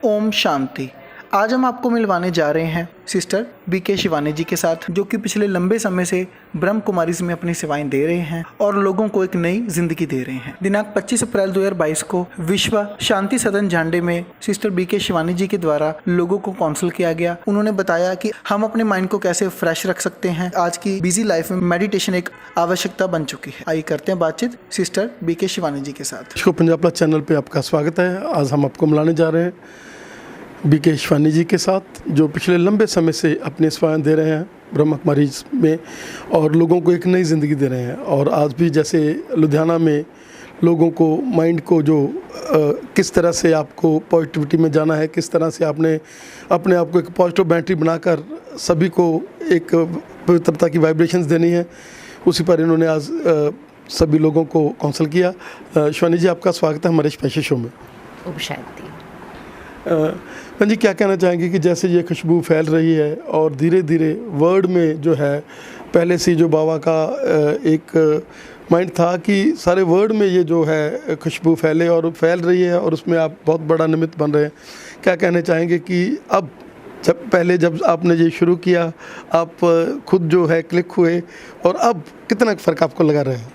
ओम शांति। आज हम आपको मिलवाने जा रहे हैं सिस्टर बीके शिवानी जी के साथ, जो कि पिछले लंबे समय से ब्रह्म कुमारीज में अपनी सेवाएं दे रहे हैं और लोगों को एक नई जिंदगी दे रहे हैं। दिनांक 25 अप्रैल 2022 को विश्व शांति सदन झांडे में सिस्टर बीके शिवानी जी के द्वारा लोगों को काउंसिल किया गया। उन्होंने बताया कि हम अपने माइंड को कैसे फ्रेश रख सकते हैं। आज की बिजी लाइफ में मेडिटेशन एक आवश्यकता बन चुकी है। आइए करते हैं बातचीत सिस्टर बीके शिवानी जी के साथ। पंजाब प्लस चैनल पे आपका स्वागत है। आज हम आपको मिलाने जा रहे हैं बीके शिवानी जी के साथ, जो पिछले लंबे समय से अपनी सेवाएं दे रहे हैं ब्रह्म कुमारीज में और लोगों को एक नई ज़िंदगी दे रहे हैं। और आज भी जैसे लुधियाना में लोगों को माइंड को जो किस तरह से आपको पॉजिटिविटी में जाना है, किस तरह से आपने अपने आप को एक पॉजिटिव बैटरी बनाकर सभी को एक पवित्रता की वाइब्रेशंस देनी है, उसी पर इन्होंने आज सभी लोगों को काउंसिल किया। शिवानी जी, आपका स्वागत है हमारे स्पेशल शो में। ओम शांति। जी, क्या कहना चाहेंगे कि जैसे ये खुशबू फैल रही है और धीरे धीरे वर्ल्ड में जो है, पहले से जो बाबा का एक माइंड था कि सारे वर्ल्ड में ये जो है खुशबू फैले और फैल रही है और उसमें आप बहुत बड़ा निमित्त बन रहे हैं। क्या कहना चाहेंगे कि अब जब आपने ये शुरू किया, आप खुद जो है क्लिक हुए और अब कितना फ़र्क आपको लगा रहा है?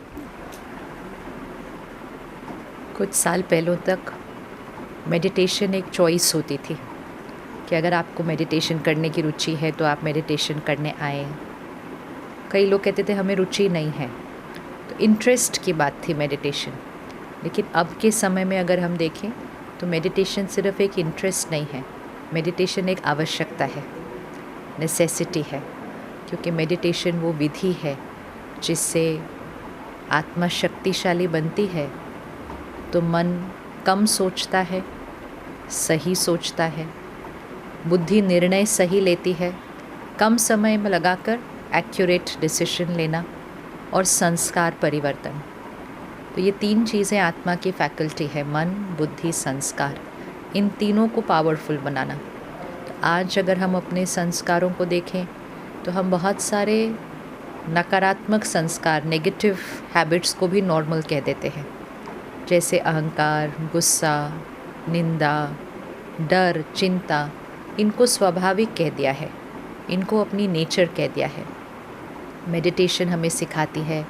कुछ साल पहले तक मेडिटेशन एक चॉइस होती थी कि अगर आपको मेडिटेशन करने की रुचि है तो आप मेडिटेशन करने आए। कई लोग कहते थे हमें रुचि नहीं है, तो इंटरेस्ट की बात थी मेडिटेशन। लेकिन अब के समय में अगर हम देखें तो मेडिटेशन सिर्फ एक इंटरेस्ट नहीं है, मेडिटेशन एक आवश्यकता है, नेसेसिटी है। क्योंकि मेडिटेशन वो विधि है जिससे आत्मा शक्तिशाली बनती है, तो मन कम सोचता है, सही सोचता है, बुद्धि निर्णय सही लेती है, कम समय में लगाकर एक्यूरेट डिसीजन लेना और संस्कार परिवर्तन। तो ये तीन चीज़ें आत्मा की फैकल्टी है, मन, बुद्धि, संस्कार। इन तीनों को पावरफुल बनाना। तो आज अगर हम अपने संस्कारों को देखें तो हम बहुत सारे नकारात्मक संस्कार, नेगेटिव हैबिट्स को भी नॉर्मल कह देते हैं, जैसे अहंकार, गुस्सा, निंदा, डर, चिंता। इनको स्वाभाविक कह दिया है, इनको अपनी नेचर कह दिया है। मेडिटेशन हमें सिखाती है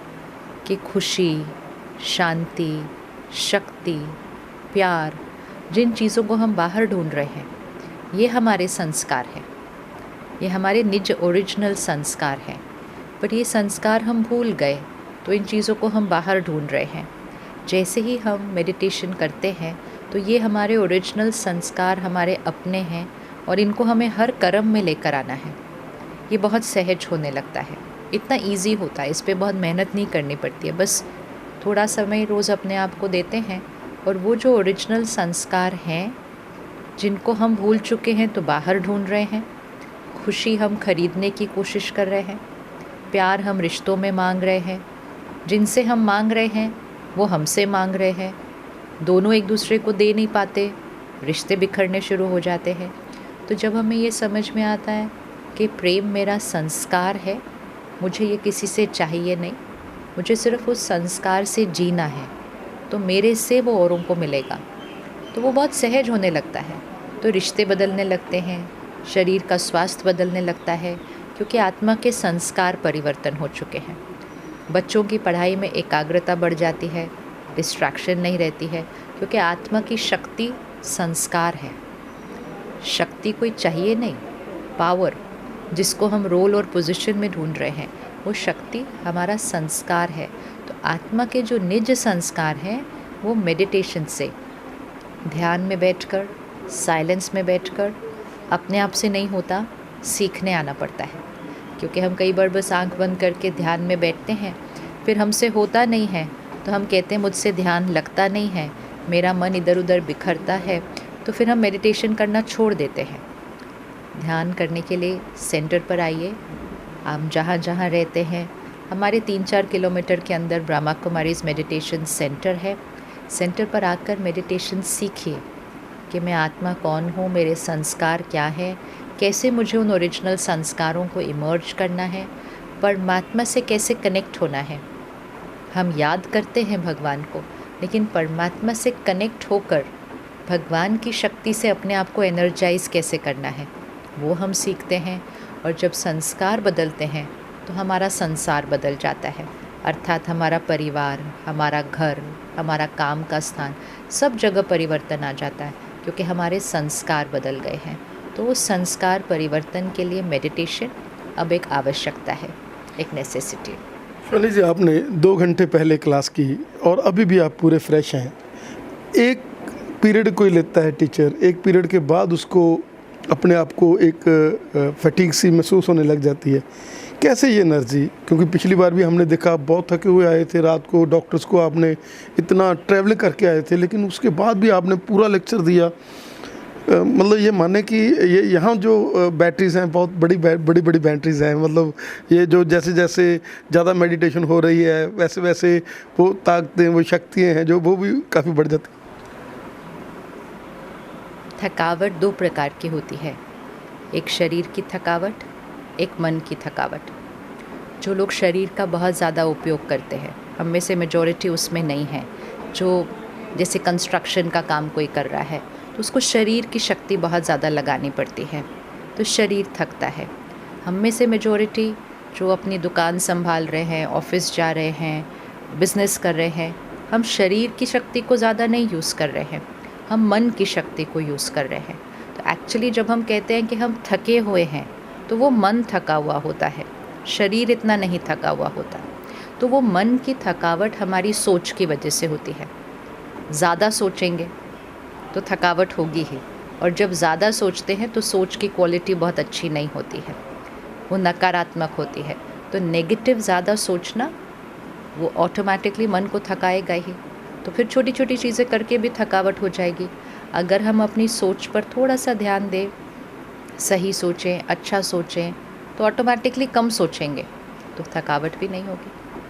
कि खुशी, शांति, शक्ति, प्यार, जिन चीज़ों को हम बाहर ढूंढ रहे हैं, ये हमारे संस्कार हैं, ये हमारे निज ओरिजिनल संस्कार हैं। पर ये संस्कार हम भूल गए, तो इन चीज़ों को हम बाहर ढूंढ रहे हैं। जैसे ही हम मेडिटेशन करते हैं तो ये हमारे ओरिजिनल संस्कार हमारे अपने हैं और इनको हमें हर कर्म में लेकर आना है। ये बहुत सहज होने लगता है, इतना इजी होता है, इस पे बहुत मेहनत नहीं करनी पड़ती है। बस थोड़ा समय रोज़ अपने आप को देते हैं और वो जो ओरिजिनल संस्कार हैं जिनको हम भूल चुके हैं तो बाहर ढूंढ रहे हैं। खुशी हम खरीदने की कोशिश कर रहे हैं, प्यार हम रिश्तों में मांग रहे हैं, जिनसे हम मांग रहे हैं वो हमसे मांग रहे हैं। दोनों एक दूसरे को दे नहीं पाते, रिश्ते बिखरने शुरू हो जाते हैं। तो जब हमें ये समझ में आता है कि प्रेम मेरा संस्कार है, मुझे ये किसी से चाहिए नहीं, मुझे सिर्फ उस संस्कार से जीना है, तो मेरे से वो औरों को मिलेगा, तो वो बहुत सहज होने लगता है। तो रिश्ते बदलने लगते हैं, शरीर का स्वास्थ्य बदलने लगता है, क्योंकि आत्मा के संस्कार परिवर्तन हो चुके हैं। बच्चों की पढ़ाई में एकाग्रता बढ़ जाती है, डिस्ट्रैक्शन नहीं रहती है, क्योंकि आत्मा की शक्ति संस्कार है। शक्ति कोई चाहिए नहीं, पावर जिसको हम रोल और पोजीशन में ढूंढ रहे हैं, वो शक्ति हमारा संस्कार है। तो आत्मा के जो निज संस्कार हैं वो मेडिटेशन से, ध्यान में बैठकर, साइलेंस में बैठकर, अपने आप से नहीं होता, सीखने आना पड़ता है। क्योंकि हम कई बार बस आंख बंद करके ध्यान में बैठते हैं, फिर हमसे होता नहीं है तो हम कहते हैं मुझसे ध्यान लगता नहीं है, मेरा मन इधर उधर बिखरता है, तो फिर हम मेडिटेशन करना छोड़ देते हैं। ध्यान करने के लिए सेंटर पर आइए। आप जहाँ जहाँ रहते हैं, हमारे 3-4 किलोमीटर के अंदर ब्रह्मा कुमारीज मेडिटेशन सेंटर है। सेंटर पर आकर मेडिटेशन सीखिए कि मैं आत्मा कौन हूँ, मेरे संस्कार क्या है, कैसे मुझे उन ओरिजिनल संस्कारों को इमर्ज करना है, परमात्मा से कैसे कनेक्ट होना है। हम याद करते हैं भगवान को, लेकिन परमात्मा से कनेक्ट होकर भगवान की शक्ति से अपने आप को एनर्जाइज कैसे करना है वो हम सीखते हैं। और जब संस्कार बदलते हैं तो हमारा संसार बदल जाता है, अर्थात हमारा परिवार, हमारा घर, हमारा काम का स्थान, सब जगह परिवर्तन आ जाता है क्योंकि हमारे संस्कार बदल गए हैं। तो उस संस्कार परिवर्तन के लिए मेडिटेशन अब एक आवश्यकता है, एक नेसेसिटी। शिवानी जी, आपने 2 घंटे पहले क्लास की और अभी भी आप पूरे फ्रेश हैं। एक पीरियड कोई लेता है टीचर, एक पीरियड के बाद उसको अपने आप को एक फटीग सी महसूस होने लग जाती है। कैसे ये एनर्जी, क्योंकि पिछली बार भी हमने देखा बहुत थके हुए आए थे, रात को डॉक्टर्स को आपने इतना ट्रैवल करके आए थे, लेकिन उसके बाद भी आपने पूरा लेक्चर दिया। मतलब ये माने कि ये यहाँ जो बैटरीज़ हैं, बहुत बड़ी बड़ी बैटरीज़ हैं। मतलब ये जो जैसे जैसे ज़्यादा मेडिटेशन हो रही है वैसे वैसे वो ताकतें, वो शक्तियाँ हैं जो वो भी काफ़ी बढ़ जाती हैं। थकावट 2 प्रकार की होती है, एक शरीर की थकावट, एक मन की थकावट। जो लोग शरीर का बहुत ज़्यादा उपयोग करते हैं, हम में से मेजॉरिटी उसमें नहीं है। जो जैसे कंस्ट्रक्शन का काम कोई कर रहा है तो उसको शरीर की शक्ति बहुत ज़्यादा लगानी पड़ती है, तो शरीर थकता है। हम में से मेजॉरिटी जो अपनी दुकान संभाल रहे हैं, ऑफिस जा रहे हैं, बिज़नेस कर रहे हैं, हम शरीर की शक्ति को ज़्यादा नहीं यूज़ कर रहे हैं, हम मन की शक्ति को यूज़ कर रहे हैं। तो एक्चुअली जब हम कहते हैं कि हम थके हुए हैं तो वो मन थका हुआ होता है, शरीर इतना नहीं थका हुआ होता। तो वो मन की थकावट हमारी सोच की वजह से होती है। ज़्यादा सोचेंगे तो थकावट होगी ही, और जब ज़्यादा सोचते हैं तो सोच की क्वालिटी बहुत अच्छी नहीं होती है, वो नकारात्मक होती है। तो नेगेटिव ज़्यादा सोचना वो ऑटोमेटिकली मन को थकाएगा ही। तो फिर छोटी छोटी चीज़ें करके भी थकावट हो जाएगी। अगर हम अपनी सोच पर थोड़ा सा ध्यान दें, सही सोचें, अच्छा सोचें, तो ऑटोमेटिकली कम सोचेंगे तो थकावट भी नहीं होगी।